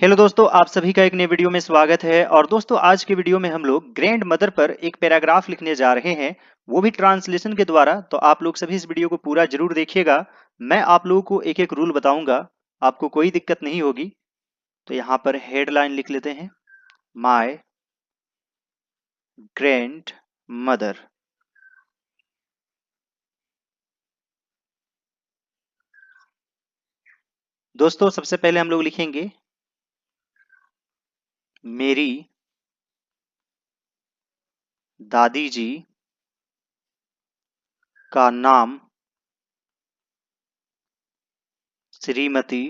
Hello दोस्तों, आप सभी का एक नए वीडियो में स्वागत है। और दोस्तों, आज के वीडियो में हम लोग ग्रैंड मदर पर एक पैराग्राफ लिखने जा रहे हैं, वो भी ट्रांसलेशन के द्वारा। तो आप लोग सभी इस वीडियो को पूरा जरूर देखिएगा। मैं आप लोगों को एक एक रूल बताऊंगा, आपको कोई दिक्कत नहीं होगी। तो यहाँ पर हेडलाइन लिख लेते हैं, माय ग्रैंड मदर। दोस्तों, सबसे पहले हम लोग लिखेंगे मेरी दादी जी का नाम श्रीमती,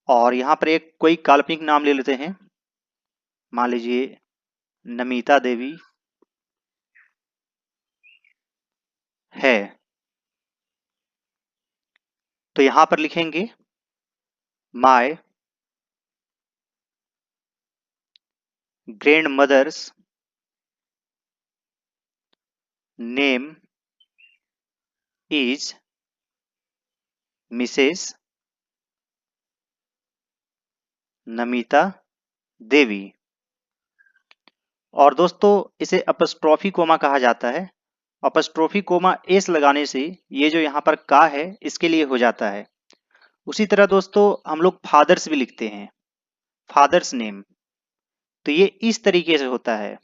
और यहाँ पर एक कोई काल्पनिक नाम ले लेते हैं, मान लीजिए नमिता देवी है। तो यहां पर लिखेंगे my grandmother's name is Mrs Namita Devi. और दोस्तों, इसे अपस्ट्रोफी कोमा कहा जाता है। अपस्ट्रोफी कोमा एस लगाने से ये जो यहाँ पर का है, इसके लिए हो जाता है। उसी तरह दोस्तों, हम लोग फादर्स भी लिखते हैं, फादर्स नेम। तो ये इस तरीके से होता है,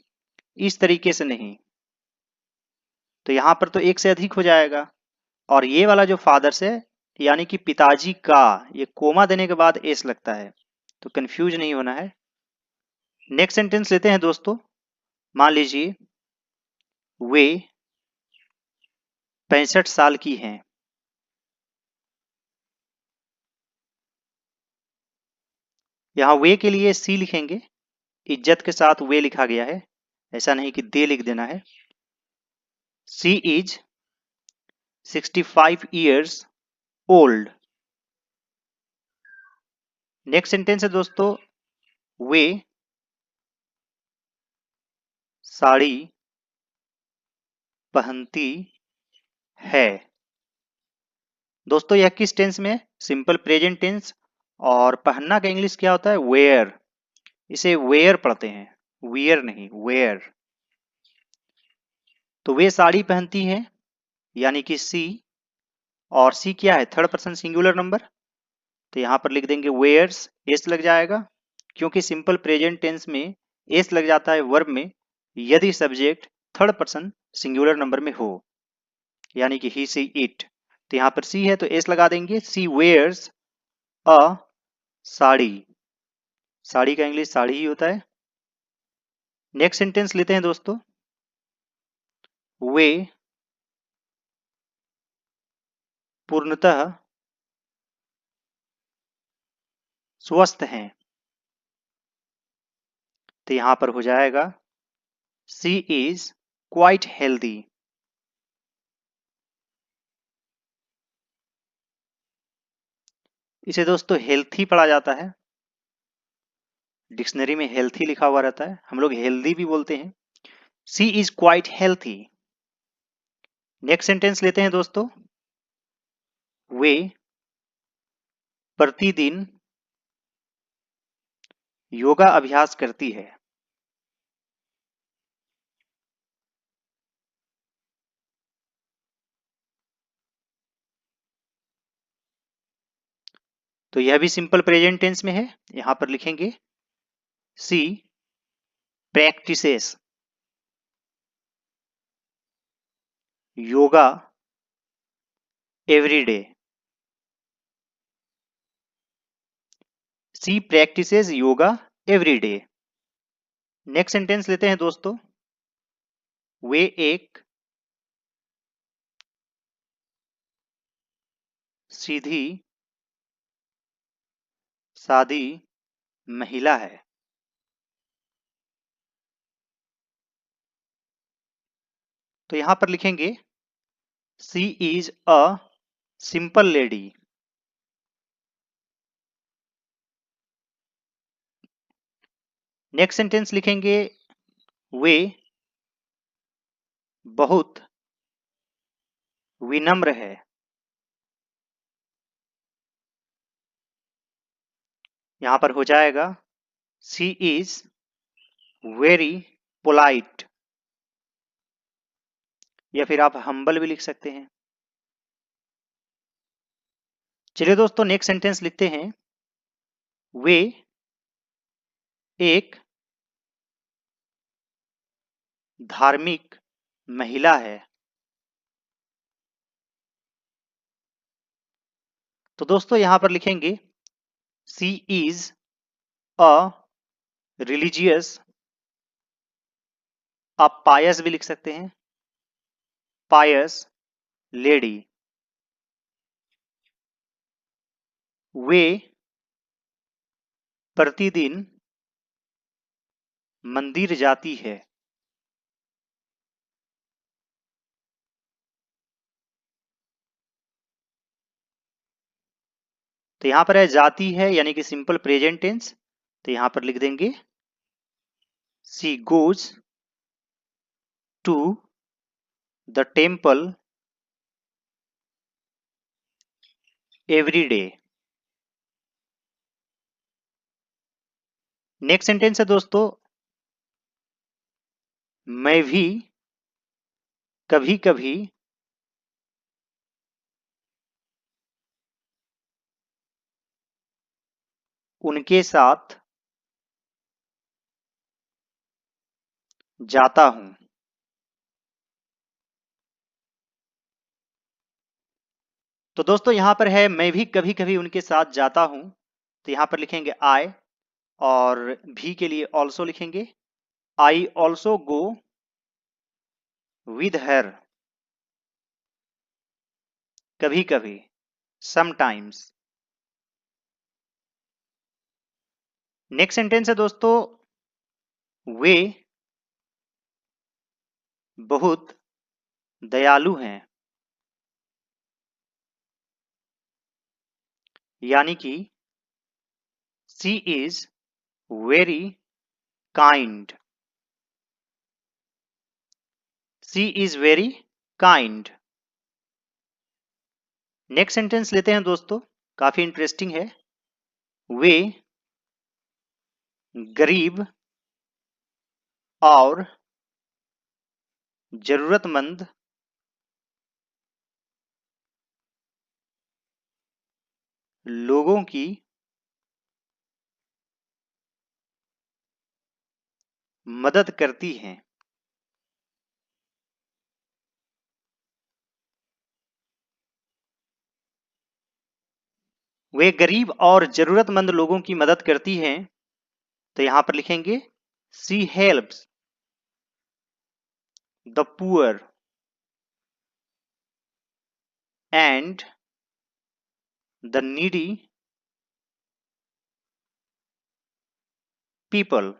इस तरीके से नहीं। तो यहाँ पर तो एक से अधिक हो जाएगा। और ये वाला जो फादर्स है, यानी कि पिताजी का, ये कोमा देने के बाद एस लगता है। तो कंफ्यूज नहीं होना है। नेक्स्ट सेंटेंस लेते हैं दोस्तों। मान लीजिए वे 65 साल की हैं। यहाँ वे के लिए सी लिखेंगे, इज्जत के साथ वे लिखा गया है, ऐसा नहीं कि दे लिख देना है। She is 65 years old. Next sentence है दोस्तों, वे साड़ी पहनती है। दोस्तों, यह किस टेंस में? Simple present tense. और पहनना का इंग्लिश क्या होता है? वेयर। इसे वेयर पढ़ते हैं, वियर नहीं, वेयर। तो वे साड़ी पहनती हैं, यानी कि सी। और सी क्या है? Third person singular number. तो यहां पर लिख देंगे वेयर्स, एस लग जाएगा। क्योंकि सिंपल प्रेजेंट टेंस में एस लग जाता है वर्ब में, यदि subject third person singular number में हो, यानी कि ही सी इट। तो यहां पर सी है तो एस लगा देंगे। सी वेयर्स अ साड़ी। साड़ी का इंग्लिश साड़ी ही होता है। नेक्स्ट सेंटेंस लेते हैं दोस्तों, वे पूर्णतः स्वस्थ हैं। तो यहां पर हो जाएगा सी इज क्वाइट हेल्दी। इसे दोस्तों हेल्थी पढ़ा जाता है, डिक्शनरी में हेल्थी लिखा हुआ रहता है, हम लोग हेल्दी भी बोलते हैं। She is quite healthy. Next sentence लेते हैं दोस्तों, वे प्रतिदिन योगा अभ्यास करती है। तो यह भी सिंपल प्रेजेंट टेंस में है। यहां पर लिखेंगे she practises yoga every day. She practises yoga every day. Next sentence लेते हैं दोस्तों, वे एक सीधी सादी महिला है। तो यहां पर लिखेंगे she is a simple lady. Next sentence लिखेंगे, वे बहुत विनम्र है। यहां पर हो जाएगा शी इज वेरी पोलाइट, या फिर आप हम्बल भी लिख सकते हैं। चलिए दोस्तों नेक्स्ट सेंटेंस लिखते हैं। वे एक धार्मिक महिला है। तो दोस्तों यहां पर लिखेंगे शी इज अ रिलीजियस, आप पायस भी लिख सकते हैं, पायस लेडी। वे प्रतिदिन मंदिर जाती है। तो यहां पर है जाती है यानी कि सिंपल प्रेजेंट टेंस, तो यहां पर लिख देंगे she goes to the temple every day. Next sentence है दोस्तों, मैं भी कभी कभी उनके साथ जाता हूं। तो दोस्तों यहां पर है मैं भी कभी कभी उनके साथ जाता हूं, तो यहां पर लिखेंगे आई, और भी के लिए ऑल्सो लिखेंगे I also go with her, कभी कभी, समटाइम्स। नेक्स्ट सेंटेंस है दोस्तों, वे बहुत दयालु हैं, यानी कि she is very kind, she is very kind. Next sentence लेते हैं दोस्तों, काफी इंटरेस्टिंग है। वे गरीब और जरूरतमंद लोगों की मदद करती हैं। वे गरीब और जरूरतमंद लोगों की मदद करती हैं, तो यहां पर लिखेंगे she helps the poor and the needy people.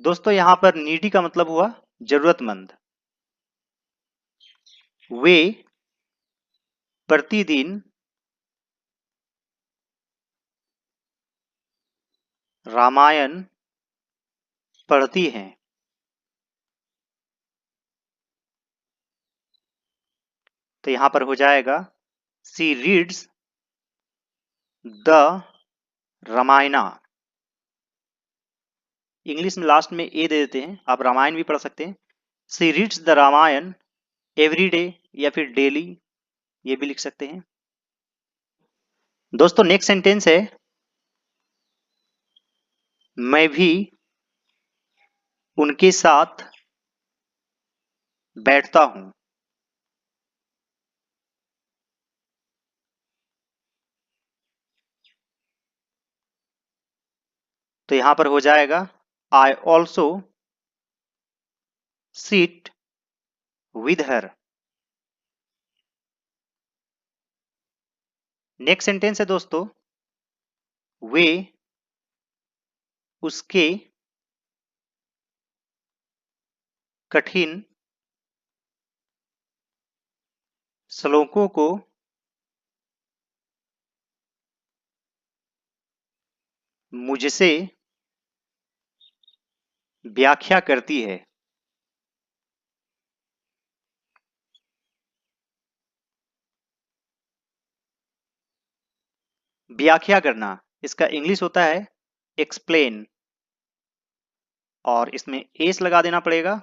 दोस्तों यहां पर नीडी का मतलब हुआ जरूरतमंद। वे प्रतिदिन रामायण पढ़ती हैं, तो यहां पर हो जाएगा she reads the Ramayana. English में लास्ट में ए दे देते हैं, आप रामायण भी पढ़ सकते हैं। She reads the Ramayana every day, या फिर डेली, ये भी लिख सकते हैं। दोस्तों नेक्स्ट सेंटेंस है, मैं भी उनके साथ बैठता हूं। तो यहां पर हो जाएगा I also sit with her. Next sentence है दोस्तों, वे उसके कठिन श्लोकों को मुझसे व्याख्या करती है। व्याख्या करना, इसका इंग्लिश होता है एक्सप्लेन, और इसमें एस लगा देना पड़ेगा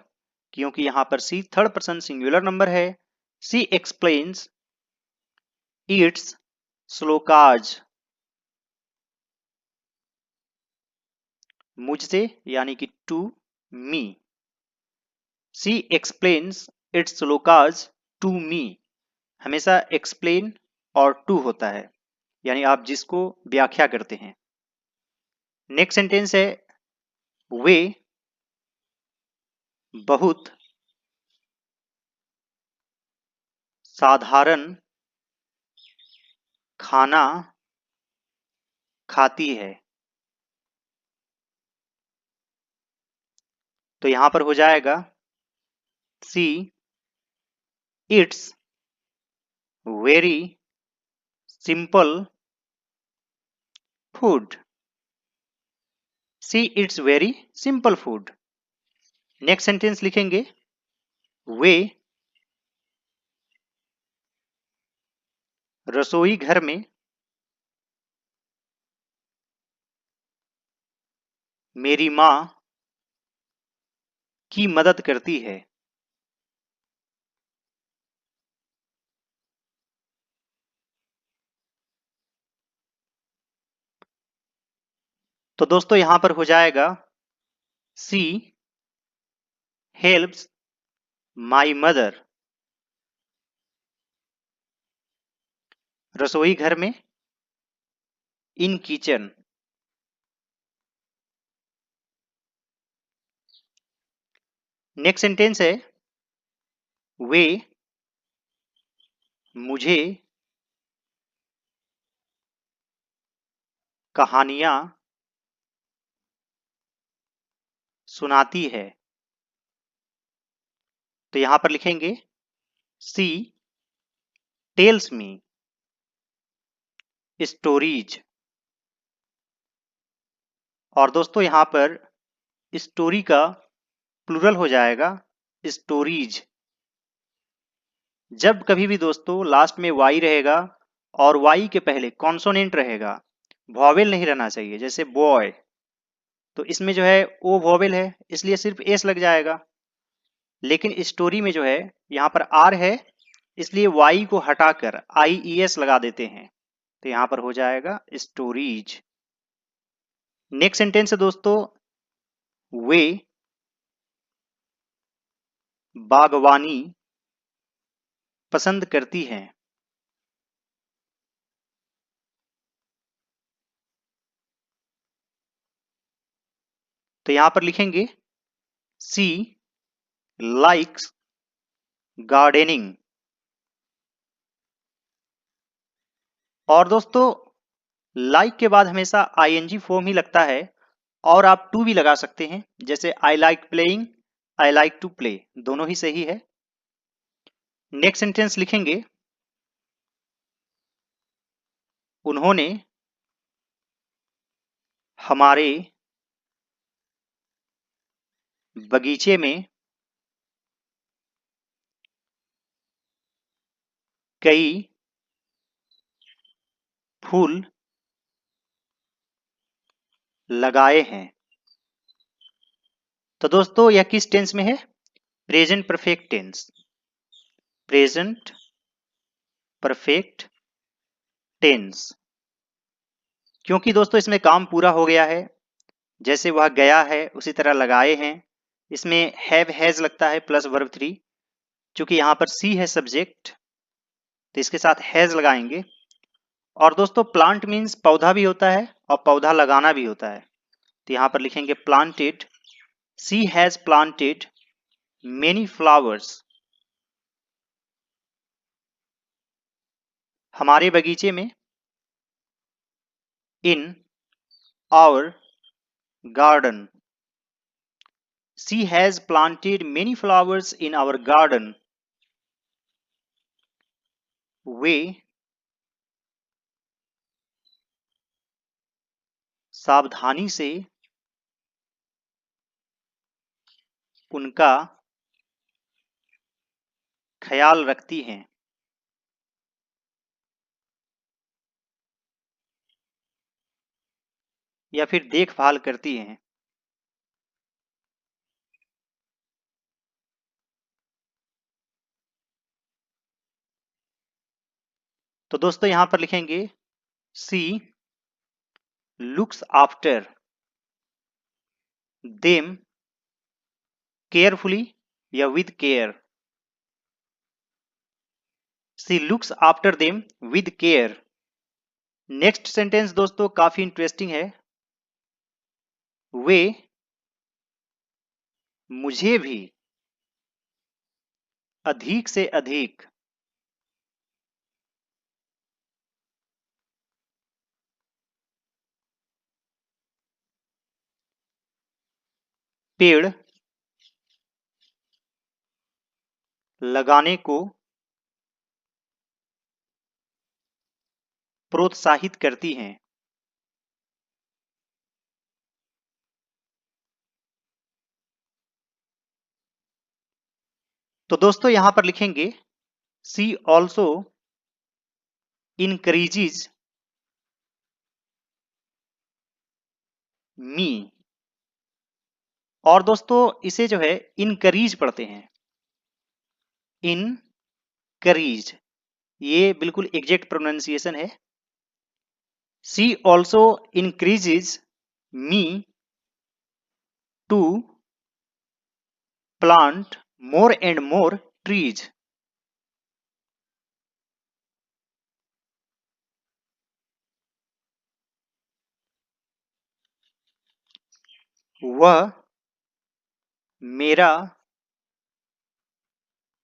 क्योंकि यहां पर she third person singular number है। सी एक्सप्लेन्स इट्स श्लोकाज, मुझसे यानी कि to me. She explains its shlokas to me, हमेशा एक्सप्लेन और टू होता है, यानी आप जिसको व्याख्या करते हैं। नेक्स्ट सेंटेंस है वे बहुत साधारण खाना खाती है। तो यहां पर हो जाएगा see it's very simple food. See it's very simple food. Next sentence लिखेंगे वे रसोई घर में मेरी मां की मदद करती है। तो दोस्तों यहां पर हो जाएगा सी हेल्प्स माई मदर, रसोई घर में इन किचन। नेक्स्ट सेंटेंस है वे मुझे कहानियां सुनाती है। तो यहां पर लिखेंगे सी टेल्स मी स्टोरीज। और दोस्तों यहां पर स्टोरी का प्लूरल हो जाएगा स्टोरीज। जब कभी भी दोस्तों लास्ट में वाई रहेगा और वाई के पहले कॉन्सोनेंट रहेगा, वॉवेल नहीं रहना चाहिए, जैसे बॉय, तो इसमें जो है ओ वॉवेल है इसलिए सिर्फ एस लग जाएगा। लेकिन स्टोरी में जो है यहाँ पर आर है इसलिए वाई को हटाकर आई ई एस लगा देते हैं, तो यहां पर हो जाएगा स्टोरीज। नेक्स्ट सेंटेंस है दोस्तों वे बागवानी पसंद करती हैं। तो यहां पर लिखेंगे सी लाइक्स गार्डनिंग। और दोस्तों लाइक के बाद हमेशा आईएनजी फॉर्म ही लगता है, और आप टू भी लगा सकते हैं, जैसे I like playing, I like to play, दोनों ही सही है। नेक्स्ट सेंटेंस लिखेंगे उन्होंने हमारे बगीचे में कई फूल लगाए हैं। तो दोस्तों यह किस टेंस में है? Present perfect tense, present perfect tense. क्योंकि दोस्तों इसमें काम पूरा हो गया है, जैसे वह गया है उसी तरह लगाए हैं। इसमें हैव हैज लगता है प्लस वर्ब थ्री, चूंकि यहां पर सी है सब्जेक्ट तो इसके साथ हैज लगाएंगे। और दोस्तों प्लांट मीन्स पौधा भी होता है और पौधा लगाना भी होता है, तो यहां पर लिखेंगे planted. She has planted many flowers, हमारे बगीचे में, in our garden. She has planted many flowers in our garden. वे सावधानी से उनका ख्याल रखती हैं। या फिर देखभाल करती हैं। तो दोस्तों यहां पर लिखेंगे she looks after them carefully या with care. She looks after them with care. Next sentence दोस्तों काफी इंटरेस्टिंग है। वे मुझे भी अधिक से अधिक पेड़ लगाने को प्रोत्साहित करती हैं। तो दोस्तों यहां पर लिखेंगे सी ऑल्सो इंक्रीजेज मी। और दोस्तों इसे जो है इनकरीज पढ़ते हैं, इनकरीज, ये बिल्कुल एग्जैक्ट प्रोनाउंसिएशन है। She also increases me to plant more and more trees. वह मेरा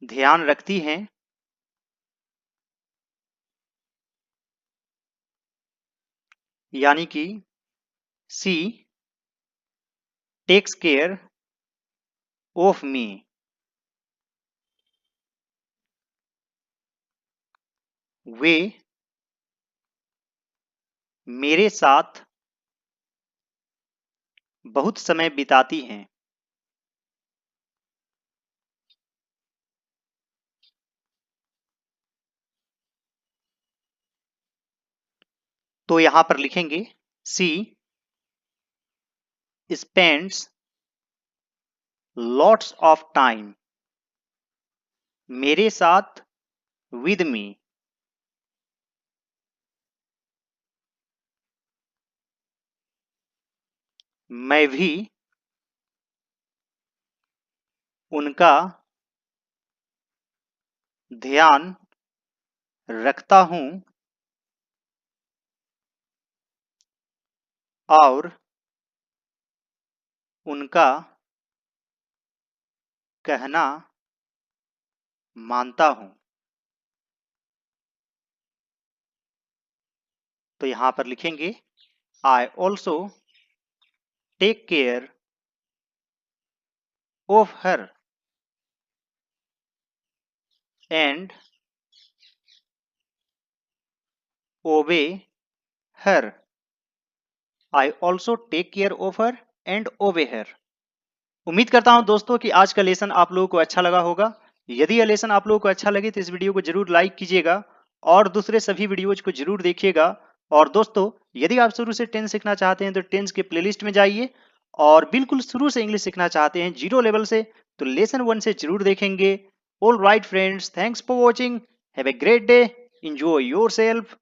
ध्यान रखती हैं, यानी कि she takes care of me. वे मेरे साथ बहुत समय बिताती हैं। तो यहां पर लिखेंगे सी स्पेंड्स लॉट्स ऑफ टाइम मेरे साथ विद मी। मैं भी उनका ध्यान रखता हूं और उनका कहना मानता हूं। तो यहां पर लिखेंगे I also take care of her and obey her. I also take care of her and obey her. उम्मीद करता हूं दोस्तों कि आज का लेसन आप लोगों को अच्छा लगा होगा। यदि यह लेसन आप लोगों को अच्छा लगे तो इस वीडियो को जरूर लाइक कीजिएगा और दूसरे सभी वीडियोज को जरूर देखिएगा। और दोस्तों यदि आप शुरू से टेंस सीखना चाहते हैं तो टेंस के प्लेलिस्ट में जाइए, और बिल्कुल शुरू से इंग्लिश सीखना चाहते हैं जीरो लेवल से तो लेसन 1 से जरूर देखेंगे। All right friends, thanks for watching, have a great day, enjoy your self.